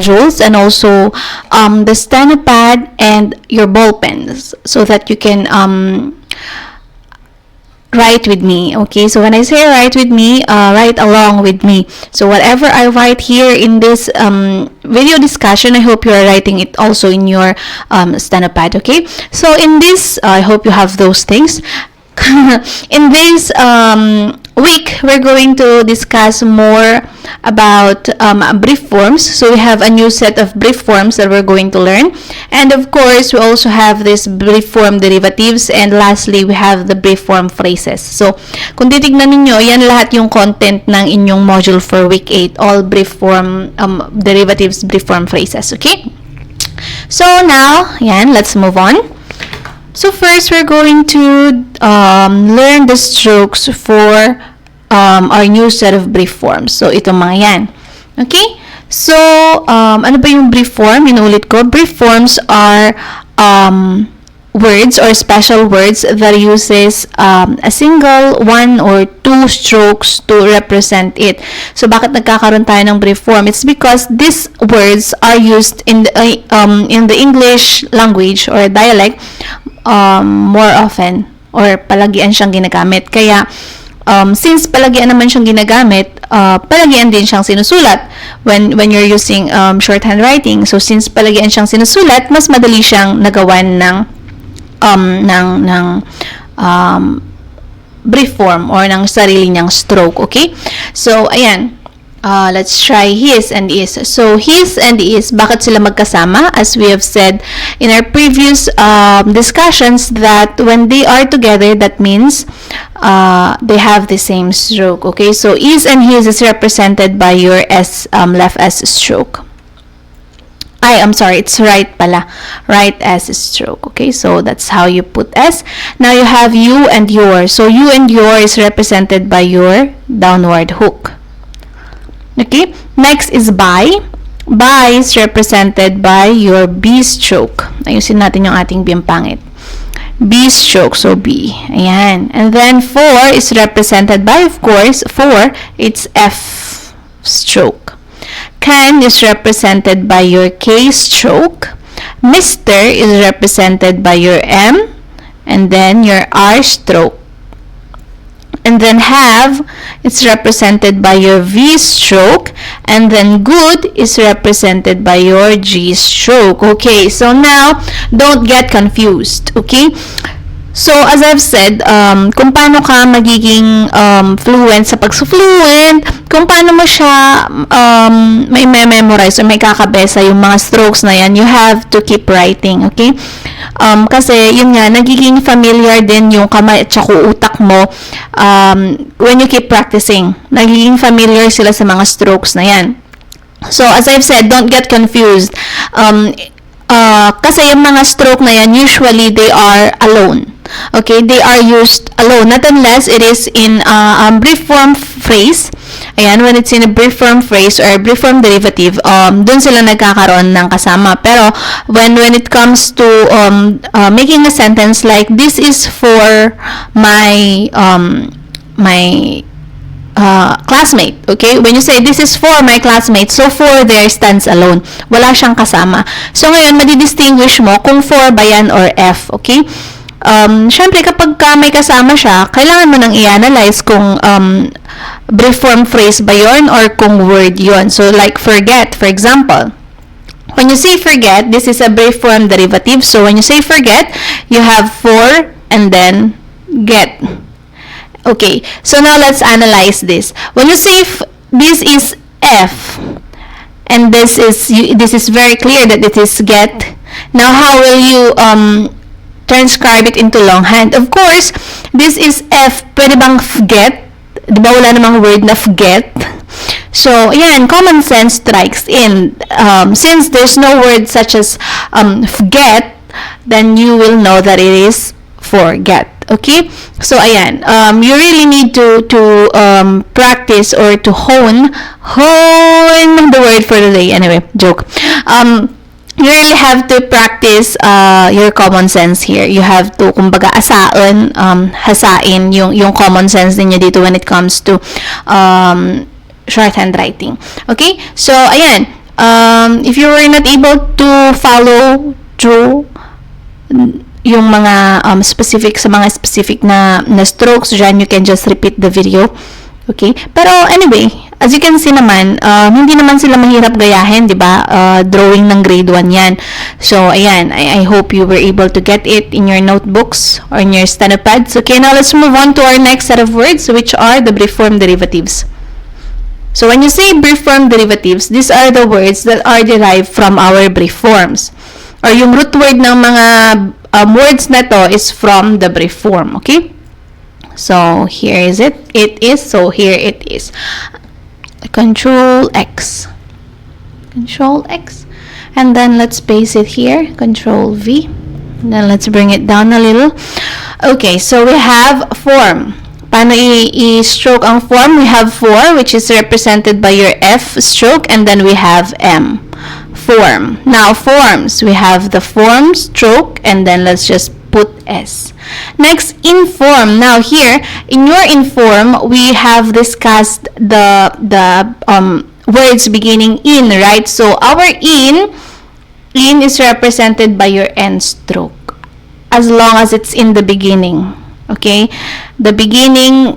modules, and also the steno pad and your ball pens, so that you can write with me. Okay, so when I say write with me, write along with me. So whatever I write here in this video discussion, I hope you are writing it also in your steno pad. Okay, so in this, I hope you have those things. In this week, we're going to discuss more about brief forms. So we have a new set of brief forms that we're going to learn. And of course, we also have this brief form derivatives. And lastly, we have the brief form phrases. So, kung titignan ninyo, yan lahat yung content ng inyong module for week 8. All brief form derivatives, brief form phrases. Okay? So now, yan, let's move on. So first, we're going to learn the strokes for our new set of brief forms. So, ito mga yan. Okay? So, ano ba yung brief form? Inulit ko. Brief forms are words or special words that uses a single one or two strokes to represent it. So, bakit nagkakaroon tayo ng brief form? It's because these words are used in the English language or dialect more often, or palagian siyang ginagamit. Kaya, since palagian naman siyang ginagamit, palagian din siyang sinusulat when you're using shorthand writing. So, since palagian siyang sinusulat, mas madali siyang nagawan ng brief form or ng sarili niyang stroke. Okay? So, ayan. Let's try his and is. So, his and is, bakit sila magkasama? As we have said in our previous discussions, that when they are together, that means they have the same stroke. Okay, so is and his is represented by your S, left S stroke. I'm sorry, it's right pala. Right S stroke. Okay, so that's how you put S. Now you have you and your. So, you and your is represented by your downward hook. Okay, next is by. By is represented by your B stroke. Ayusin natin yung ating B ang pangit. B stroke, so B. Ayan. And then for is represented by, of course, for, it's F stroke. Can is represented by your K stroke. Mr. is represented by your M. And then your R stroke. And then have, it's represented by your V stroke. And then good is represented by your G stroke. Okay, so now, don't get confused. Okay? So, as I've said, kung paano ka magiging fluent sa pag-fluent, kung paano mo siya may memorize or may kakabesa yung mga strokes na yan, you have to keep writing, okay? Kasi, yun nga, nagiging familiar din yung kamay at saka utak mo when you keep practicing. Nagiging familiar sila sa mga strokes na yan. So, as I've said, don't get confused. Kasi yung mga stroke na yan, usually they are alone. Okay, they are used alone, not unless it is in a brief form phrase. Ayan, when it's in a brief form phrase or a brief form derivative, dun sila nagkakaroon ng kasama. Pero when it comes to making a sentence like, this is for my classmate, okay? When you say, this is for my classmate, so for there stands alone. Wala siyang kasama. So ngayon, madidistinguish mo kung for ba yan or F, okay? Syempre, kapag may kasama siya, kailangan mo nang i-analyze kung brief form phrase ba yon or kung word yon. So, like forget, for example. When you say forget, this is a brief form derivative. So, when you say forget, you have for and then get. Okay, so now let's analyze this. When you say this is F, and this is very clear that it is get. Now, how will you transcribe it into longhand? Of course, this is F. Pwede bang get? Di ba wala namang word na get? So, ayan, common sense strikes in. Since there's no word such as get, then you will know that it is forget. Okay? So, ayan, you really need to practice or to hone the word for the day. Anyway, joke. You really have to practice your common sense here. You have to, kumbaga, hasain yung common sense niyo dito when it comes to shorthand writing. Okay? So, ayan. If you were not able to follow through yung mga specific sa mga specific na strokes dyan, you can just repeat the video. Okay? Pero anyway, as you can see naman, hindi naman sila mahirap gayahin, di ba? Drawing ng grade 1 yan. So, ayan, I hope you were able to get it in your notebooks or in your steno pads. Okay, now let's move on to our next set of words, which are the brief form derivatives. So, when you say brief form derivatives, these are the words that are derived from our brief forms. Or yung root word ng mga words na to is from the brief form. Okay? So, here is it. It is. So, here it is. Control X. Control X. And then, let's paste it here. Control V. And then, let's bring it down a little. Okay, so we have form. Paano i-stroke ang form? We have 4, which is represented by your F stroke. And then, we have M. Form. Now, forms. We have the form stroke. And then, let's just put S. Next, inform. Now here, in your inform, we have discussed the words beginning in, right? So our in is represented by your N stroke, as long as it's in the beginning. Okay, the beginning,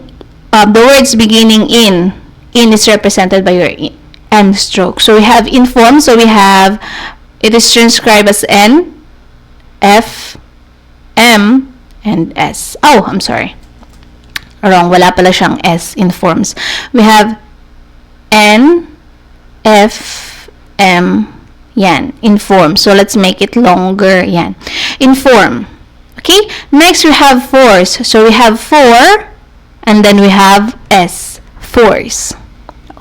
the words beginning in is represented by your N stroke. So we have inform. So we have, it is transcribed as N, F, M, and S. Oh, I'm sorry. Wrong. Wala pala siyang S in forms. We have N, F, M, yan. In form. So, let's make it longer. Yan. In form. Okay? Next, we have force. So, we have 4, and then we have S. Force.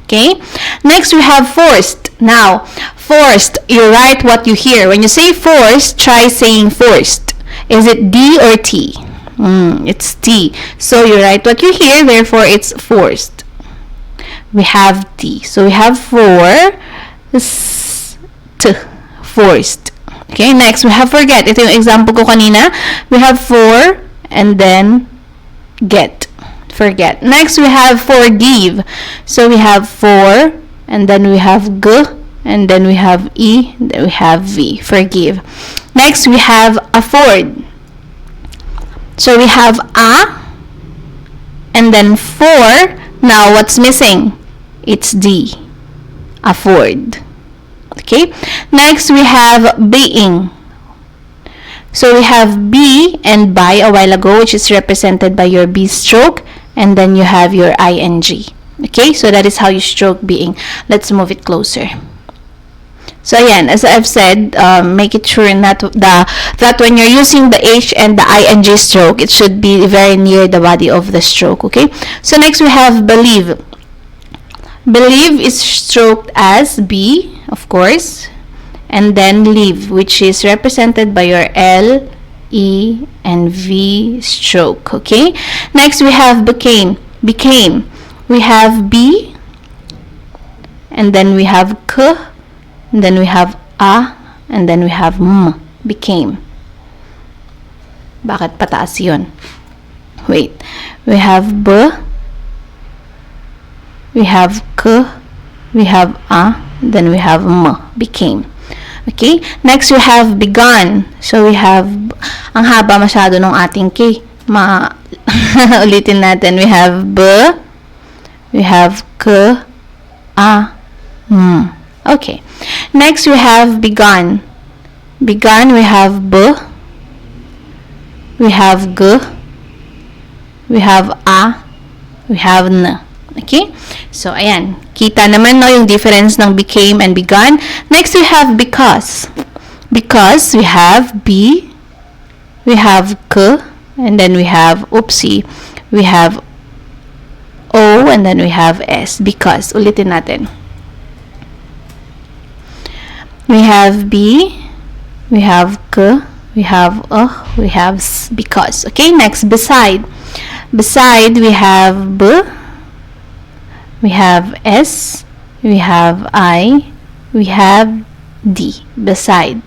Okay? Next, we have forced. Now, forced, you write what you hear. When you say forced, try saying forced. Is it D or T? It's T. So you write what you hear, therefore it's forced. We have T. So we have forced. Okay, next we have forget. Ito yung example ko kanina. We have for and then get. Forget. Next we have forgive. So we have for and then we have g and then we have e, then we have v. Forgive. Next, we have afford. So, we have a, and then for. Now, what's missing? It's D. Afford. Okay? Next, we have being. So, we have be and by a while ago, which is represented by your B stroke, and then you have your ing. Okay? So, that is how you stroke being. Let's move it closer. So, ayan, as I've said, make it sure that when you're using the H and the ing stroke, it should be very near the body of the stroke, okay? So, next we have believe. Believe is stroked as B, of course, and then live, which is represented by your L, E, and V stroke, okay? Next, we have became. Became. We have B, and then we have K, and then we have a, and then we have m. Became. Bakit pataas yun? Wait. We have b, we have k, we have a, then we have m. Became. Okay? Next, we have begun. So, we have, ang haba masyado ng ating k. Ulitin natin. We have b, we have k, a, m. Okay. Next, we have begun. Begun, we have b, we have g, we have a, we have n. Okay? So, ayan. Kita naman no yung difference ng became and begun. Next, we have because. Because, we have b, we have k, and then we have, oopsie, we have o, and then we have s. Because. Ulitin natin. We have B, we have K, we have we have S, because. Okay, next, beside. Beside, we have B, we have S, we have I, we have D. Beside.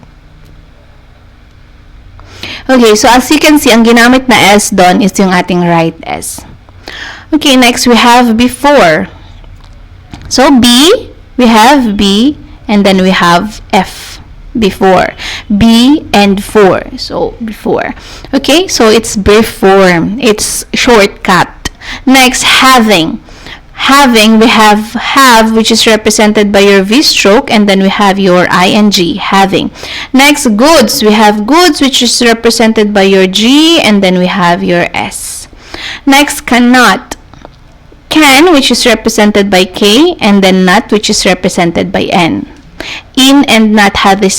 Okay, so as you can see, ang ginamit na S doon is yung ating right S. Okay, next we have before. So B, we have B, and then we have F before. B and 4. So, before. Okay, so it's brief form. It's shortcut. Next, having. Having, we have, which is represented by your V stroke, and then we have your ing, having. Next, goods. We have goods, which is represented by your G, and then we have your S. Next, cannot. Can, which is represented by K, and then not, which is represented by N. In and not have the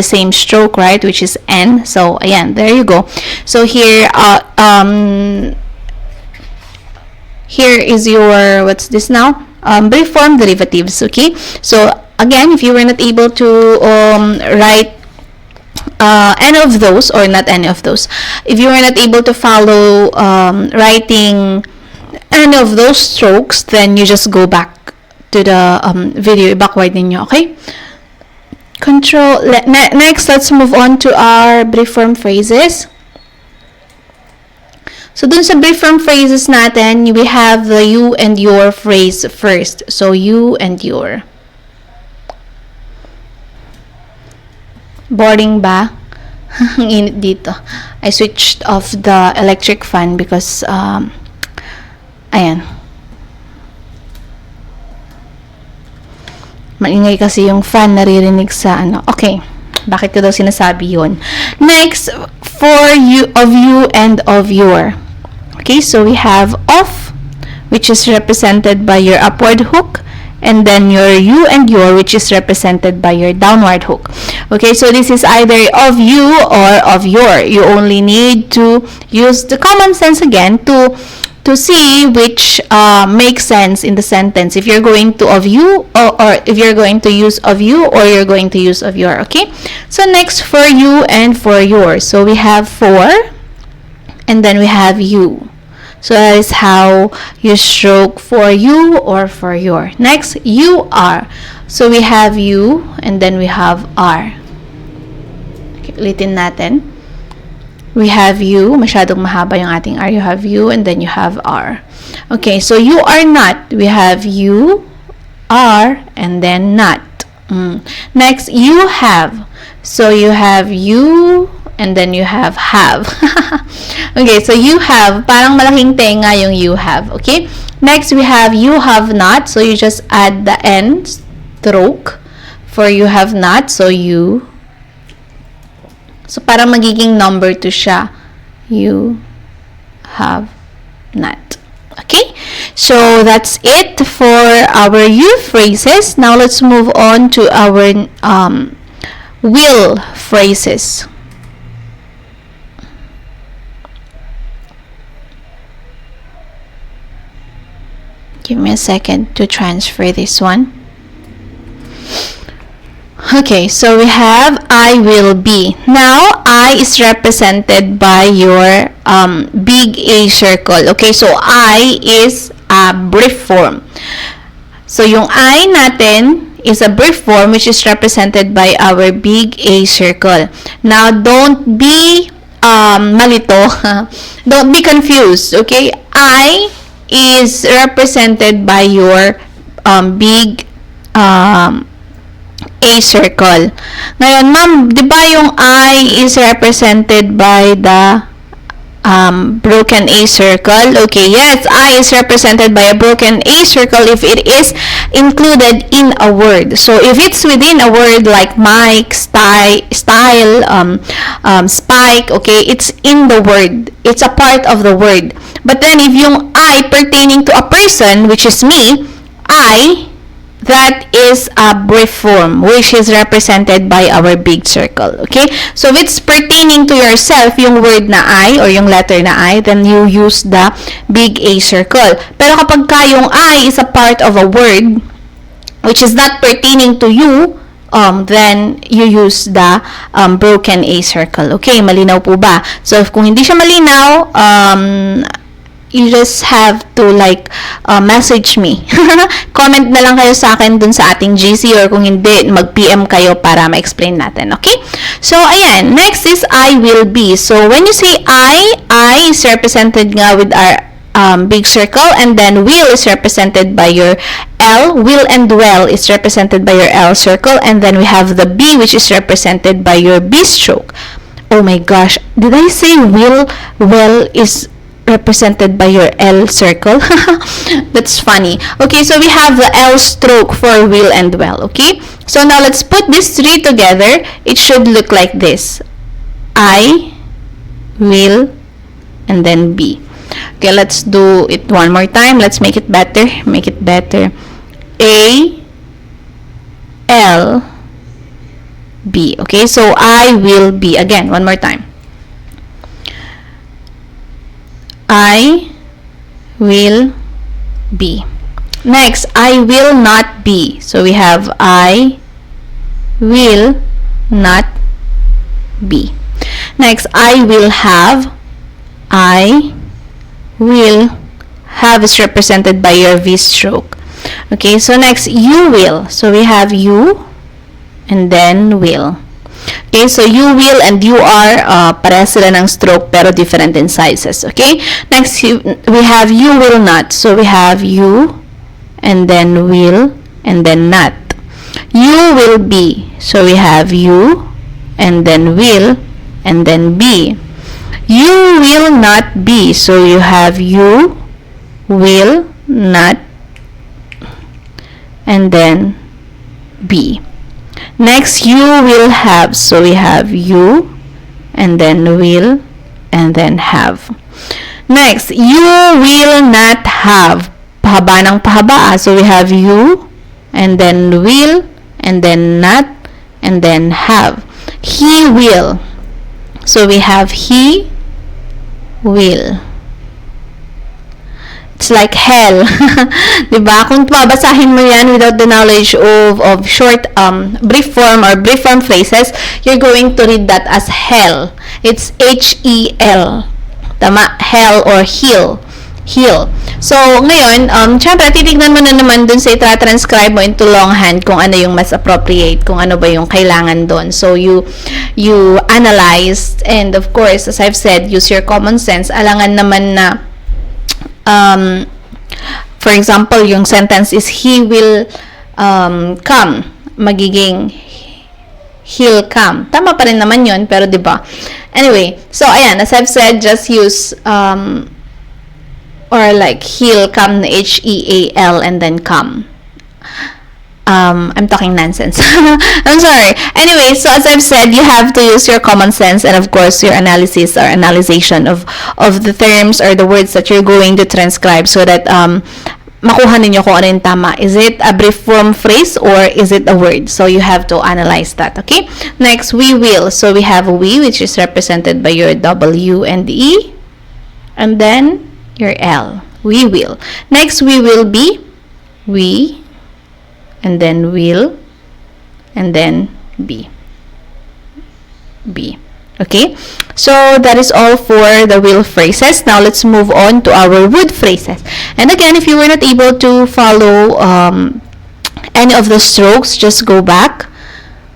same stroke, right, which is N. So, ayan, there you go. So, here is your, what's this now? Brief form derivatives, okay? So, again, if you were not able to write any of those, or not any of those, if you were not able to follow writing any of those strokes, then you just go back to the video, backward ninyo, okay? Next, let's move on to our brief form phrases. So, dun sa brief form phrases natin, we have the you and your phrase first. So, you and your. Boring ba? Ang init dito. I switched off the electric fan because, ayan. Maingay kasi yung fan, naririnig sa ano. Okay. Bakit ko daw sinasabi yun? Next, for you, of you, and of your. Okay, so we have of, which is represented by your upward hook, and then your you and your, which is represented by your downward hook. Okay, so this is either of you or of your. You only need to use the common sense again to see which makes sense in the sentence. If you're going to of you, or if you're going to use of you, or you're going to use of your. Okay, so next, for you and for your. So we have for, and then we have you. So that is how you stroke for you or for your. Next, you are. So we have you, and then we have are. Okay, ulitin natin. We have you. Masyadong mahaba yung ating are. You have you, and then you have are. Okay, so you are not. We have you, are, and then not. Next, you have. So you have you, and then you have. Okay, so you have, parang malaking tenga yung you have, okay? Next, we have you have not, so you just add the N stroke for you have not, so you. So, parang magiging number 2 siya. You have not. Okay? So, that's it for our you phrases. Now, let's move on to our will phrases. Give me a second to transfer this one. Okay, so we have I will be. Now, I is represented by your big A circle. Okay, so I is a brief form. So, yung I natin is a brief form which is represented by our big A circle. Now, don't be malito. Don't be confused. Okay, I is represented by your big A circle. Ngayon, ma'am, di ba yung I is represented by the broken A circle? Okay, yes, I is represented by a broken A circle if it is included in a word. So, if it's within a word like mic, style, spike, okay, it's in the word. It's a part of the word. But then, if yung I pertaining to a person, which is me, I, that is a brief form, which is represented by our big circle. Okay? So, if it's pertaining to yourself, yung word na I, or yung letter na I, then you use the big A circle. Pero kapag ka yung I is a part of a word, which is not pertaining to you, then you use the broken A circle. Okay? Malinaw po ba? So, kung hindi siya malinaw, you just have to message me. Comment na lang kayo sa akin dun sa ating GC, or kung hindi, mag-PM kayo para ma-explain natin. Okay? So, ayan. Next is I will be. So, when you say I is represented nga with our big circle, and then will is represented by your L. Will and well is represented by your L circle, and then we have the B, which is represented by your B stroke. Oh my gosh, did I say will, well is represented by your L circle? That's funny. Okay, so we have the L stroke for will and well. Okay, so now let's put these three together. It should look like this: I, will, and then B. Okay, let's do it one more time. Let's make it better. Make it better. A, L, B. Okay, so I will be. Again, one more time. I will be. Next, I will not be. So we have I will not be. Next, I will have. I will have is represented by your V stroke. Okay, so next, you will. So we have you and then will. Okay, so you will and you are parehas sila ng stroke pero different in sizes. Okay, next we have you will not. So we have you and then will and then not. You will be. So we have you and then will and then be. You will not be. So you have you, will, not, and then be. Next, you will have. So we have you, and then will, and then have. Next, you will not have. Pahaba ng pahaba. So we have you, and then will, and then not, and then have. He will. So we have he, will. It's like hell. Diba? Kung babasahin mo yan without the knowledge of short, brief form or brief form phrases, you're going to read that as hell. It's H-E-L. Tama? Hell or heal. Heal. So, ngayon, syempre, titignan mo na naman dun sa itra-transcribe mo into longhand kung ano yung mas appropriate, kung ano ba yung kailangan dun. So, you analyze, and of course, as I've said, use your common sense. Alangan naman na, for example, yung sentence is, he will come. Magiging, he'll come. Tama pa rin naman yun, pero diba? Anyway, so, ayan, as I've said, just use, or like he'll come, H-E-A-L, and then come. I'm talking nonsense. I'm sorry. Anyway, so as I've said, you have to use your common sense and of course your analysis or analyzation of the terms or the words that you're going to transcribe so that makuha ninyo kung ano yung tama. Is it a brief form phrase or is it a word? So you have to analyze that. Okay. Next, we will. So we have we, which is represented by your W and E, and then your L. We will. Next, we will be. We, and then will, and then be. Be. Okay? So, that is all for the will phrases. Now, let's move on to our would phrases. And again, if you were not able to follow any of the strokes, just go back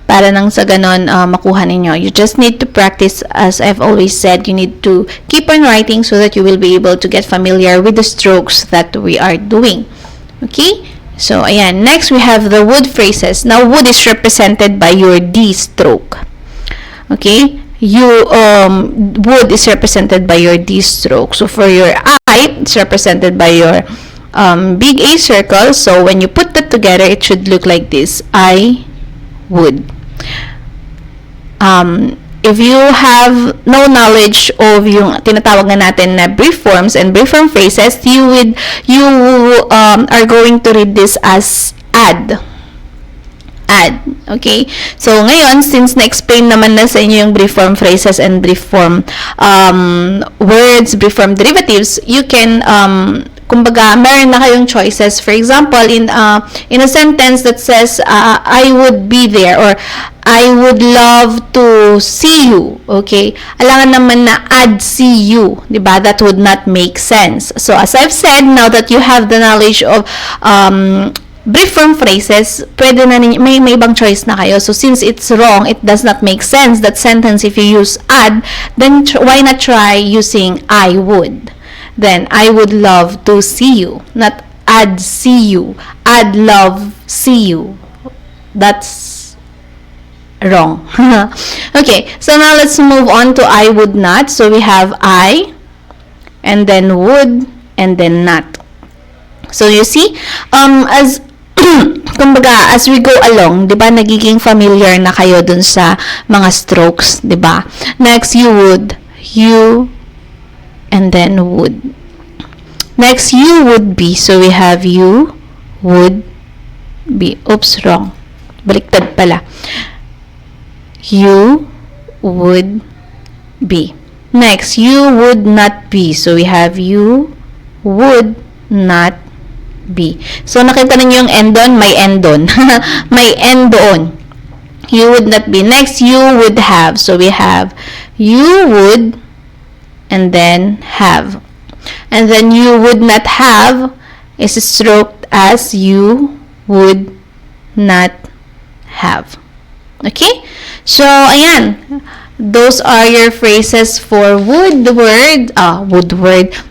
para nang sa ganon makuha ninyo. You just need to practice, as I've always said, you need to keep on writing so that you will be able to get familiar with the strokes that we are doing. Okay? So, ayan. Next, we have the would phrases. Now, would is represented by your D stroke. Okay? Would is represented by your D stroke. So, for your I, it's represented by your big A circle. So, when you put that together, it should look like this. I would. If you have no knowledge of yung tinatawag na natin na brief forms and brief form phrases, you are going to read this as add. Add. Okay? So, ngayon, since na-explain naman na sa inyo yung brief form phrases and brief form words, brief form derivatives, you can kumbaga, meron na kayong choices. For example, in a sentence that says, I would be there, or I would love to see you. Okay? Alangan naman na add see you. Diba? That would not make sense. So, as I've said, now that you have the knowledge of brief form phrases, pwede na ninyo, may ibang choice na kayo. So, since it's wrong, it does not make sense, that sentence, if you use add, then why not try using I would? Then, I would love to see you. Not I'd see you. I'd love see you. That's wrong. Okay, so now let's move on to I would not. So we have I, and then would, and then not. So you see, as kumbaga, as we go along, 'di ba, nagiging familiar na kayo dun sa mga strokes, 'di ba? Next, you would, you, and then would. Next, you would be. So we have you would be. Oops, wrong. Baliktad pala. You would be. Next, you would not be. So we have you would not be. So nakita ninyo yung end on, may end on. May end on. You would not be. Next, you would have. So we have you would, and then have. And then you would not have is stroked as you would not have. Okay? So, ayan. Those are your phrases for would word.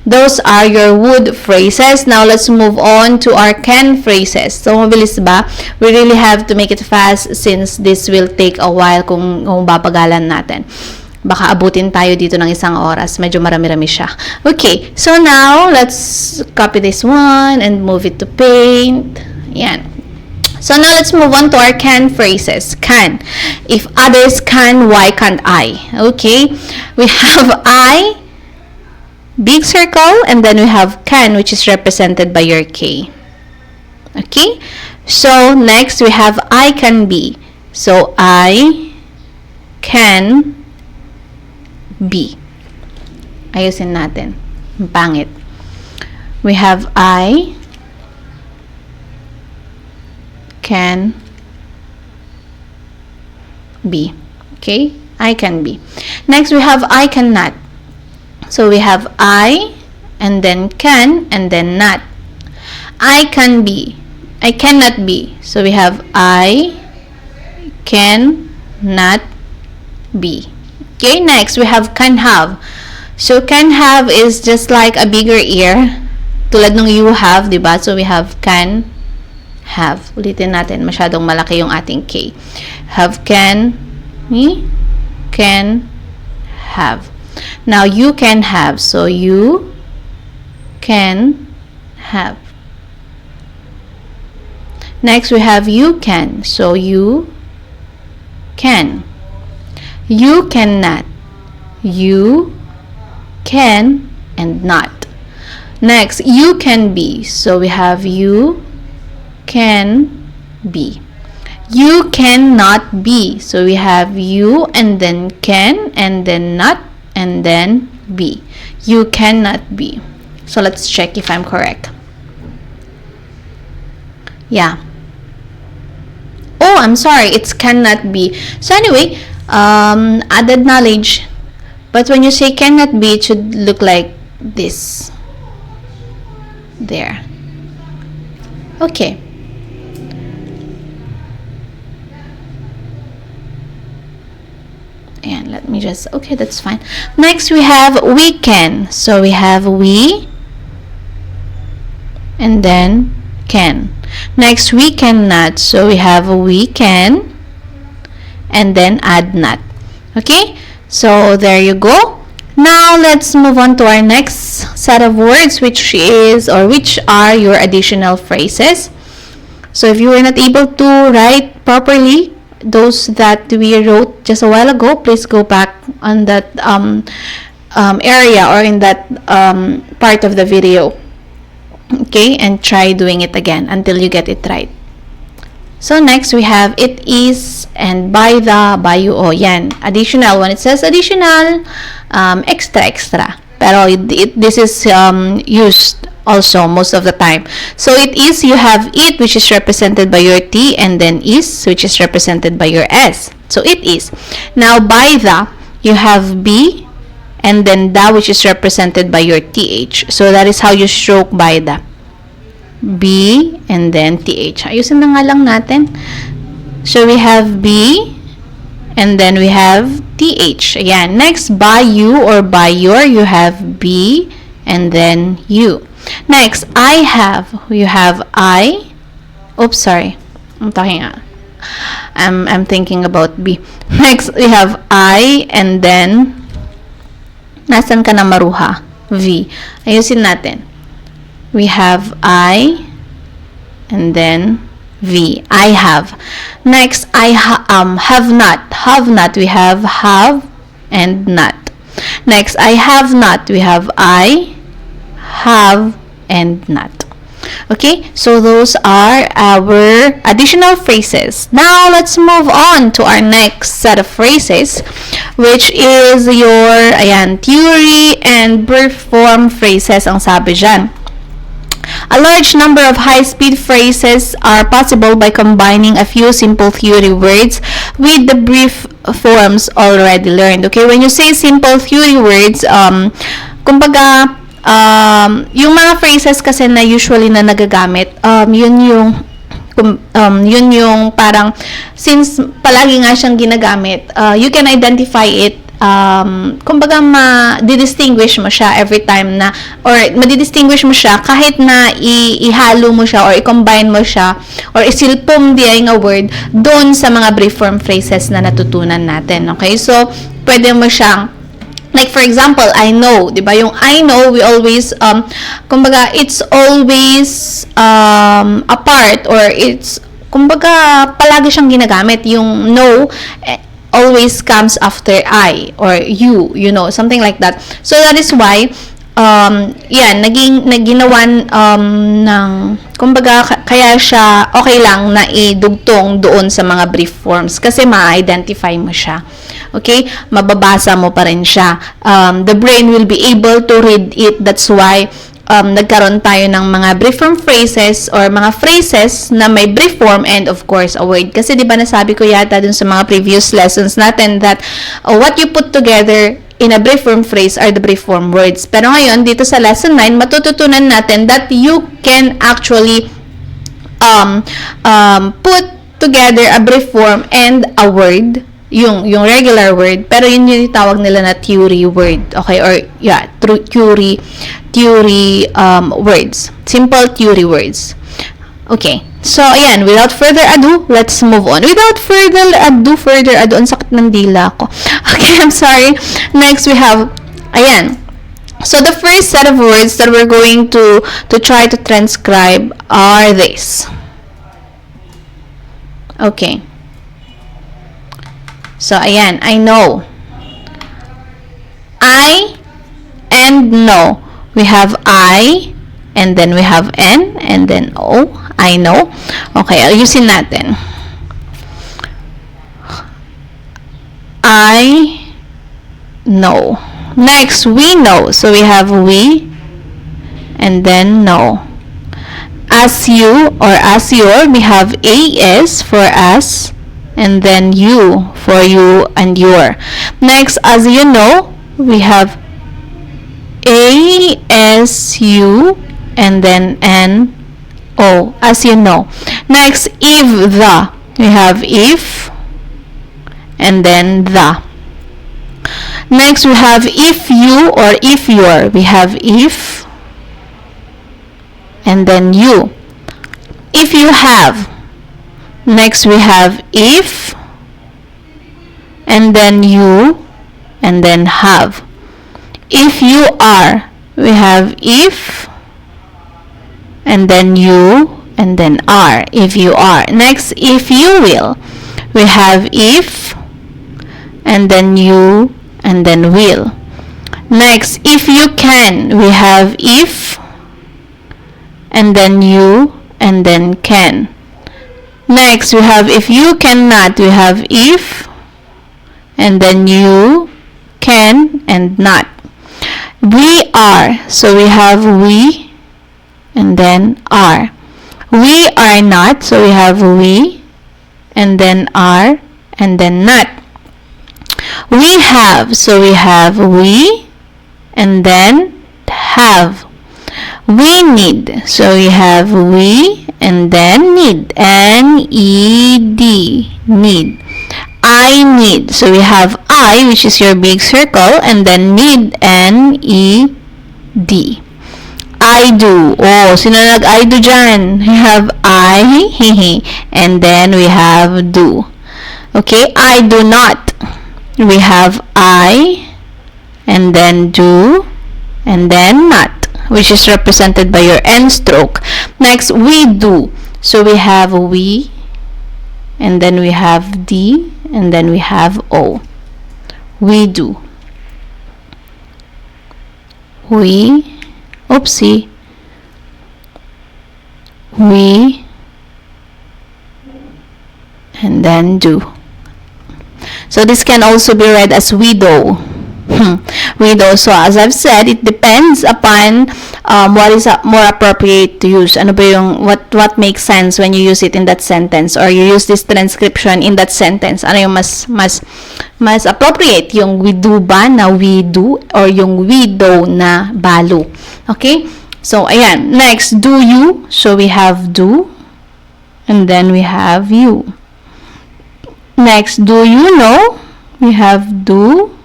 Those are your would phrases. Now, let's move on to our can phrases. So, mabilis ba? We really have to make it fast since this will take a while kung babagalan natin. Baka abutin tayo dito ng isang oras. Medyo marami-rami siya. Okay, so now, let's copy this one and move it to Paint. Yan. So now, let's move on to our can phrases. Can. If others can, why can't I? Okay, we have I, big circle, and then we have can, which is represented by your K. Okay, so next, we have I can be. So, I can be. Ayusin natin. Pangit. We have I can be. Okay? I can be. Next, we have I cannot. So, we have I, and then can, and then not. I can be. I cannot be. So, we have I can not be. Okay, next, we have can have. So, can have is just like a bigger ear. Tulad nung you have, diba? So, we have can have. Ulitin natin, masyadong malaki yung ating K. Have can have. Now, you can have. So, you can have. Next, we have you can. So, you can. You cannot. You can and not. Next, you can be. So we have you can be. You cannot be. So we have you and then can and then not and then be. You cannot be. So let's check if I'm correct. Yeah. Oh, I'm sorry. It's cannot be. So anyway, added knowledge, but when you say cannot be, it should look like this. There. Okay. And let me just, okay, that's fine. Next, we have we can. So we have we, and then can. Next, we cannot. So we have we can, and then add not. Okay, so there you go. Now let's move on to our next set of words, which are your additional phrases. So if you were not able to write properly those that we wrote just a while ago, please go back on that area or in that part of the video. Okay, and try doing it again until you get it right. So next, we have it is and by the, by you, oh, yan. Additional. When it says additional, extra. Pero this is used also most of the time. So it is, you have it, which is represented by your T, and then is, which is represented by your S. So it is. Now, by the, you have B, and then the, which is represented by your TH. So that is how you stroke by the. B, and then TH. Ayusin na nga lang natin. So we have B, and then we have TH. Ayan. Next, by you or by your, you have B, and then you. Next, I have. You have I. Oops, sorry. I'm thinking about B. Next, we have I, and then nasan ka na maruha? V. Ayusin natin. We have I, and then V. I have. Next, have not. Have not. We have and not. Next, I have not. We have I, have, and not. Okay, so those are our additional phrases. Now, let's move on to our next set of phrases, which is your theory and brief form phrases ang sabi dyan. A large number of high-speed phrases are possible by combining a few simple theory words with the brief forms already learned. Okay, when you say simple theory words, kumbaga, yung mga phrases kasi na usually na nagagamit, yun yung parang, since palagi nga siyang ginagamit, you can identify it, kumbaga ma-distinguish mo siya every time na, or ma-distinguish mo siya kahit na ihalo mo siya or i-combine mo siya or isilpom diay nga word doon sa mga brief form phrases na natutunan natin. Okay, so pwede mo siyang, like for example, I know, 'di ba? Yung I know, we always kumbaga it's always a part, or it's kumbaga palagi siyang ginagamit. Yung know always comes after I or you know, something like that. So that is why naginawan ng kumbaga kaya siya okay lang na idugtong doon sa mga brief forms kasi ma-identify mo siya. Okay? Mababasa mo pa rin siya. The brain will be able to read it. That's why nagkaroon tayo ng mga brief form phrases or mga phrases na may brief form and of course a word. Kasi di ba nasabi ko yata dun sa mga previous lessons natin that what you put together in a brief form phrase are the brief form words. Pero ngayon, dito sa lesson 9, matututunan natin that you can actually put together a brief form and a word, yung regular word, pero yun yung tawag nila na theory word. Okay? Or theory words. Simple theory words. Okay. So, ayan, without further ado, let's move on. Without further ado, ang sakit ng dila ko. Okay, I'm sorry. Next, we have, ayan. So, the first set of words that we're going to try to transcribe are this. Okay. So, ayan, I know. I and know. We have I, and then we have N, and then O. I know. Okay, ayusin natin. I know. Next, we know. So, we have we, and then know. As you, or as your, we have AS for us, and then you for you and your. Next, as you know, we have ASU and then NO, as you know. Next, if the, we have if and then the. Next, we have if you or if your, we have if and then you. If you have. Next, we have if and then you and then have. If you are, we have if and then you and then are. If you are. Next, if you will, we have if and then you and then will. Next, if you can, we have if and then you and then can. Next, we have if you cannot, we have if and then you can and not. We are, so we have we and then are. We are not, so we have we and then are and then not. We have, so we have we and then have. We need, so we have we and then need. N-E-D, need. I need, so we have I, which is your big circle, and then need, N-E-D. D. I do. Oh, sino nag-I do dyan? We have I, and then we have do. Okay, I do not. We have I, and then do, and then not, which is represented by your N stroke. Next, we do. So we have we, and then we have D, and then we have O. We do. We, oopsie, we, and then do. So this can also be read as widow. Widow. So as I've said, it depends upon what is more appropriate to use. Ano ba yung what makes sense when you use it in that sentence, or you use this transcription in that sentence? Ano yung mas appropriate? Yung we do ba na we do, or yung widow na balo? Okay? So ayan. Next, do you. So we have do, and then we have you. Next, do you know? We have do,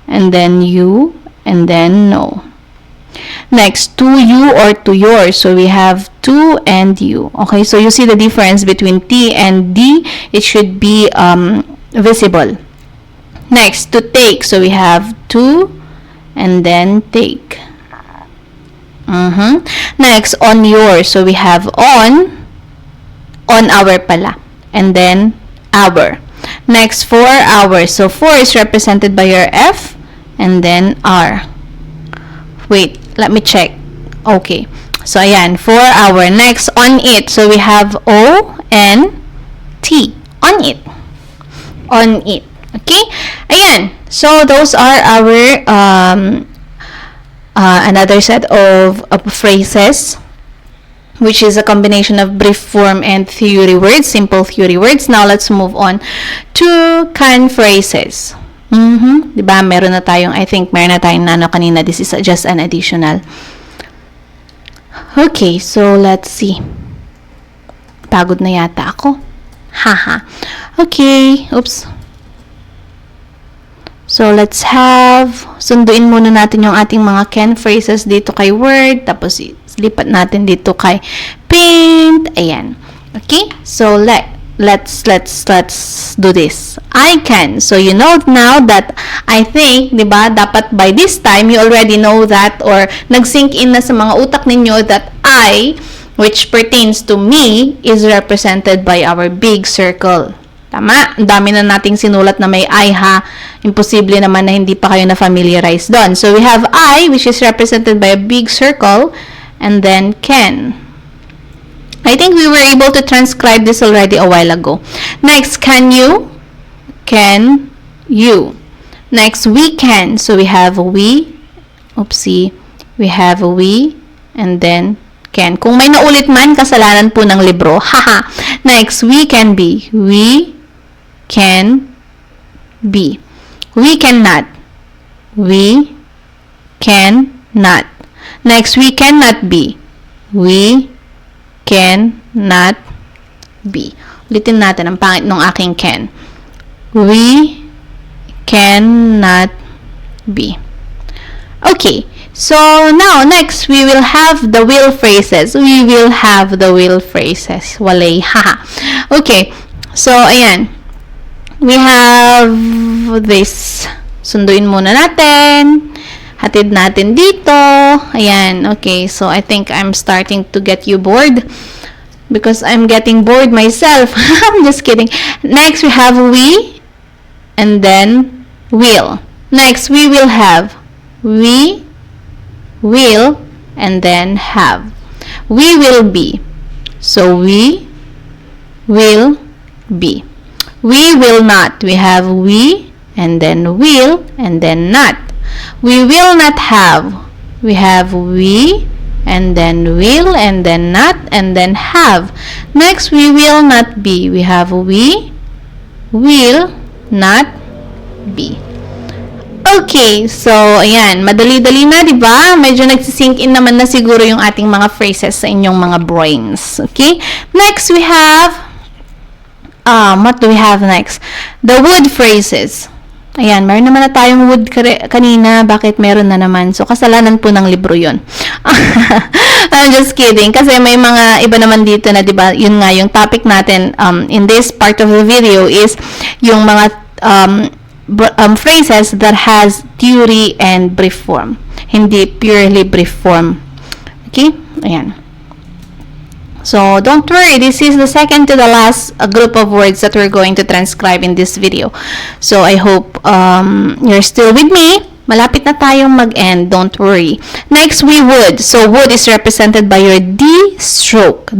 and then you, and then know. Next, to you or to yours. So we have to and you. Okay, so you see the difference between T and D. It should be visible. Next, to take. So we have to, and then take. Next, on yours. So we have on our pala, and then our. Next, for our. So for is represented by your F, and then R. Wait, let me check. Okay. So ayan, for our. Next, on it. So we have O and T. On it. On it. Okay? Ayan. So those are our another set of phrases, which is a combination of brief form and theory words, simple theory words. Now, let's move on to can phrases. Diba? Meron na tayong nano kanina. This is just an additional. Okay, so let's see. Pagod na yata ako. Haha. Okay, oops. So, let's sunduin muna natin yung ating mga can phrases dito kay Word, tapos lipat natin dito kay Paint. Ayan. Okay? So, let's do this. I can. So, you know now that I think, di ba, dapat by this time, you already know that, or nag-sink in na sa mga utak ninyo that I, which pertains to me, is represented by our big circle. Tama? Ang dami na nating sinulat na may I, ha? Imposible naman na hindi pa kayo na-familiarize doon. So, we have I, which is represented by a big circle, and then can. I think we were able to transcribe this already a while ago. Next, can you? Can you? Next, we can. So, we have we. Oopsie. We have we, and then can. Kung may naulit man, kasalanan po ng libro. Haha. Next, we can be. We can be. We cannot. We cannot. Next, we cannot be. We cannot be. Ulitin natin, ang pangit nung aking can. We cannot be. Okay. So, now, next, we will have the will phrases. We will have the will phrases. Walay, haha. Okay. So, ayan. We have this. Sunduin muna natin. Hatid natin dito. Ayan. Okay. So, I think I'm starting to get you bored. Because I'm getting bored myself. I'm just kidding. Next, we have we. And then, will. Next, we will have. We will, and then have. We will be. So, we will be. We will not. We have we, and then will, and then not. We will not have. We have we, and then will, and then not, and then have. Next, we will not be. We have we, will not be. Okay, so, ayan, madali-dali na, di ba? Medyo nagsisink in naman na siguro yung ating mga phrases sa inyong mga brains. Okay? Next, we have, what do we have next? The would phrases. Ayan, meron naman na tayong would kanina. Bakit meron na naman? So, kasalanan po ng libro yun. I'm just kidding. Kasi may mga iba naman dito na, di ba, yun nga, yung topic natin in this part of the video is yung mga phrases that has theory and brief form. Hindi purely brief form. Okay? Ayan. So, don't worry, this is the second to the last group of words that we're going to transcribe in this video. So, I hope you're still with me. Malapit na tayong mag-end, don't worry. Next, we would. So, would is represented by your D stroke,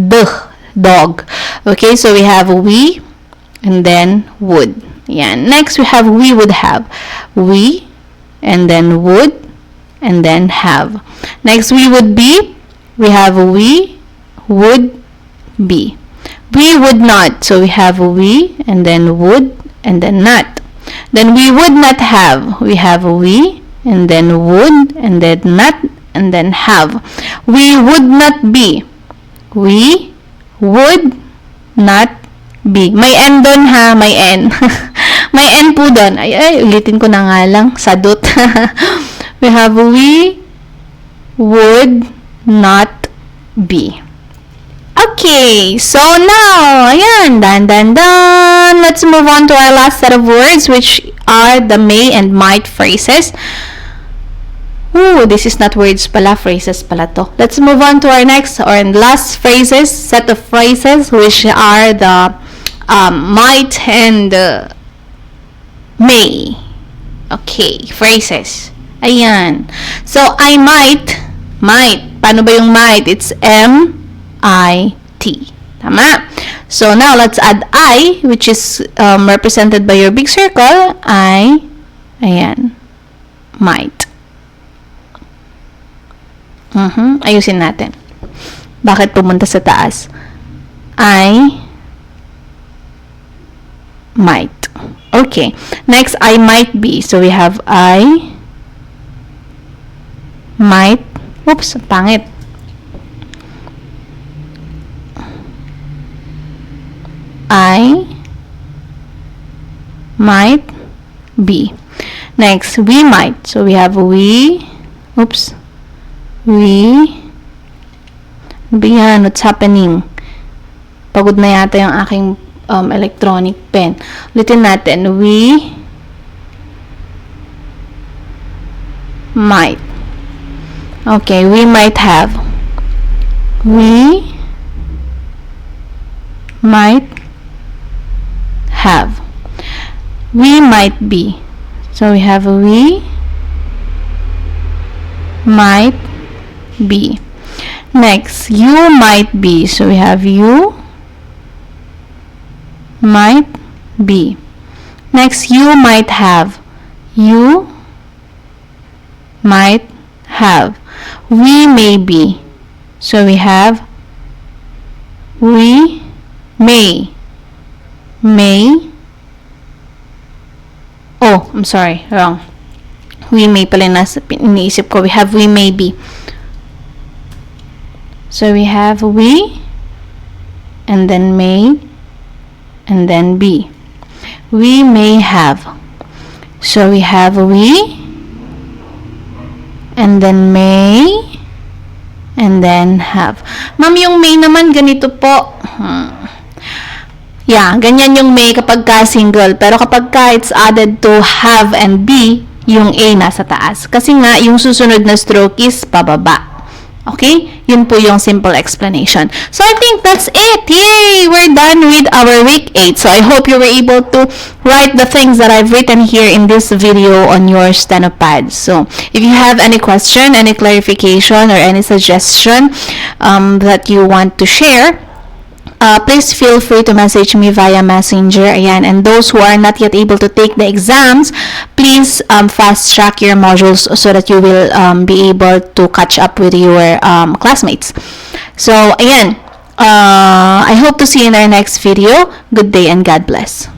dog. Okay, so we have we, and then would. Yan. Next, we have we would have. We, and then would, and then have. Next, we would be. We have we, would be. We would not. So we have we and then would and then not. Then we would not have. We have we and then would and then not and then have. We would not be. We would not be. May N doon ha, may N. May N po doon. Ay, ulitin ko na nga lang. Sadot. We have we would not be. Okay, so now, ayan, done. Let's move on to our last set of words, which are the may and might phrases. Ooh, this is not words pala, phrases pala to. Let's move on to our next or last phrases, set of phrases, which are the might and may. Okay, phrases. Ayan. So, I might. Paano ba yung might? It's M-I-T. Tama? So, now, let's add I, which is represented by your big circle. Ayan. Might. Ayusin natin. Bakit pumunta sa taas? I might. Okay. Next, I might be. So, we have I might. Oops, pangit. I might be. Next, we might. So, we have we. Oops. We. Yan, what's happening? Pagod na yata yung aking electronic pen. Ulitin natin. We might. Okay, we might have. We might have. We might be. So we have we might be. Next, you might be. So we have you might be. Next, you might have. You might have. We may be. So we have we may. Oh, I'm sorry, wrong. We may pala iniisip ko. We have we may be. So we have we and then may and then be. We may have. So we have we and then may and then have. Ma'am, yung may naman ganito po. Yeah, ganyan yung may kapag ka single. Pero kapag ka it's added to have and be, yung A nasa taas. Kasi nga, yung susunod na stroke is pababa. Okay? Yun po yung simple explanation. So, I think that's it. Yay! We're done with our week 8. So, I hope you were able to write the things that I've written here in this video on your steno pad. So, if you have any question, any clarification, or any suggestion that you want to share, please feel free to message me via Messenger. Ayan. And those who are not yet able to take the exams, please fast track your modules so that you will be able to catch up with your classmates. So, ayan. I hope to see you in our next video. Good day and God bless.